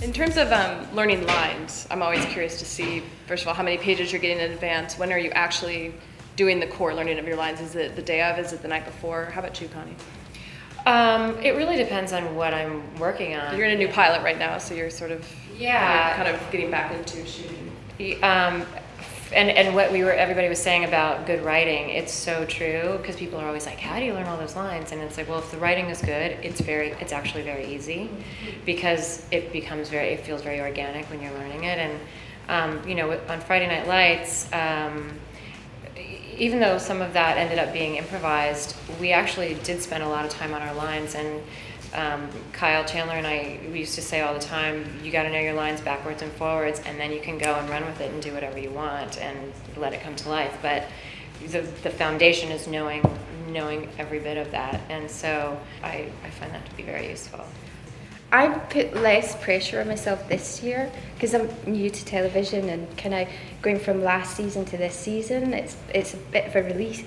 In terms of learning lines, I'm always curious to see, first of all, how many pages you're getting in advance. When are you actually doing the core learning of your lines? Is it the day of? Is it the night before? How about you, Connie? It really depends on what I'm working on. You're in a new pilot right now, so you're sort of kind of getting back into shooting. And what everybody was saying about good writing, it's so true, because people are always like, how do you learn all those lines? And it's like, well, if the writing is good, it's actually very easy, because it feels very organic when you're learning it. And on Friday Night Lights, even though some of that ended up being improvised, we actually did spend a lot of time on our lines. And Kyle Chandler and I, we used to say all the time, you got to know your lines backwards and forwards, and then you can go and run with it and do whatever you want and let it come to life. But the foundation is knowing every bit of that, and so I find that to be very useful. I've put less pressure on myself this year because I'm new to television and kind of going from last season to this season. It's a bit of a relief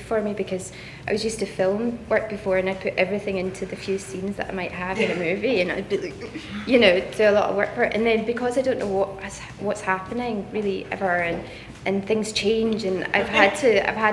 for me, because I was used to film work before, and I put everything into the few scenes that I might have in a movie, and I'd be like, do a lot of work for it. And then because I don't know what's happening really ever, and things change, and I've had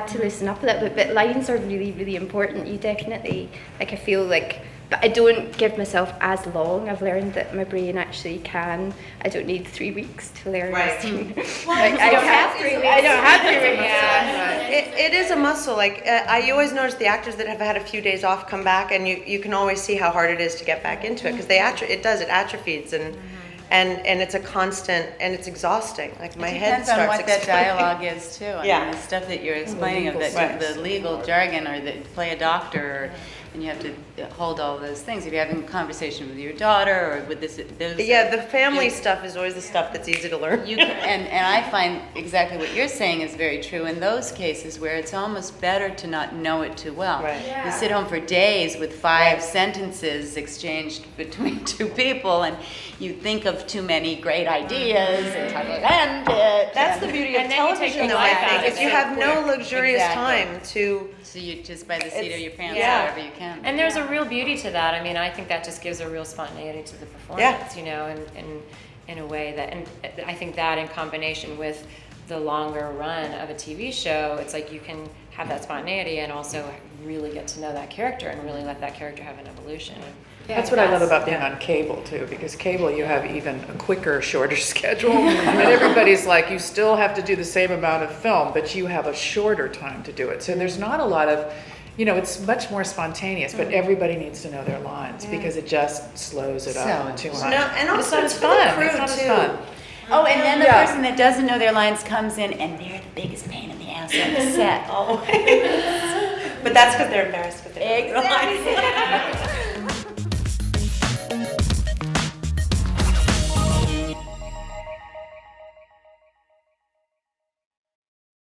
to loosen up a little bit. But lines are really, really important. You definitely, I feel like. But I don't give myself as long. I've learned that my brain actually can. I don't need 3 weeks to learn. Right. I don't have 3 weeks. I don't have 3 weeks. Yeah. It is a muscle. Like I always notice the actors that have had a few days off come back, and you can always see how hard it is to get back into it, because it atrophies, and it's a constant, and it's exhausting. Like my head starts depends on what that exploding. dialogue is too. I mean, the stuff that you're explaining of the legal jargon, or that play a doctor, and you have to hold all those things. If you're having a conversation with your daughter, or with the family stuff is always the stuff that's easy to learn. And I find exactly what you're saying is very true in those cases where it's almost better to not know it too well. Right. Yeah. You sit home for days with 5 sentences exchanged between 2 people, and you think of too many great ideas and how to end it. That's the beauty of television, though, I think, is you have no luxurious time to. So you just by the seat of your pants, whatever you can. And there's a real beauty to that. I mean, I think that just gives a real spontaneity to the performance, and in a way that, and I think that in combination with the longer run of a TV show, it's like you can have that spontaneity and also really get to know that character and really let that character have an evolution. That's what I love about being on cable too, because cable you have even a quicker, shorter schedule. And everybody's like, you still have to do the same amount of film, but you have a shorter time to do it. So there's not a lot of, it's much more spontaneous, but everybody needs to know their lines because it just slows it up too much. And also it's fun. It's not as fun. Oh, and then the person that doesn't know their lines comes in, and they're the biggest pain in the ass on the set. But that's because they're embarrassed with their lines. Exactly.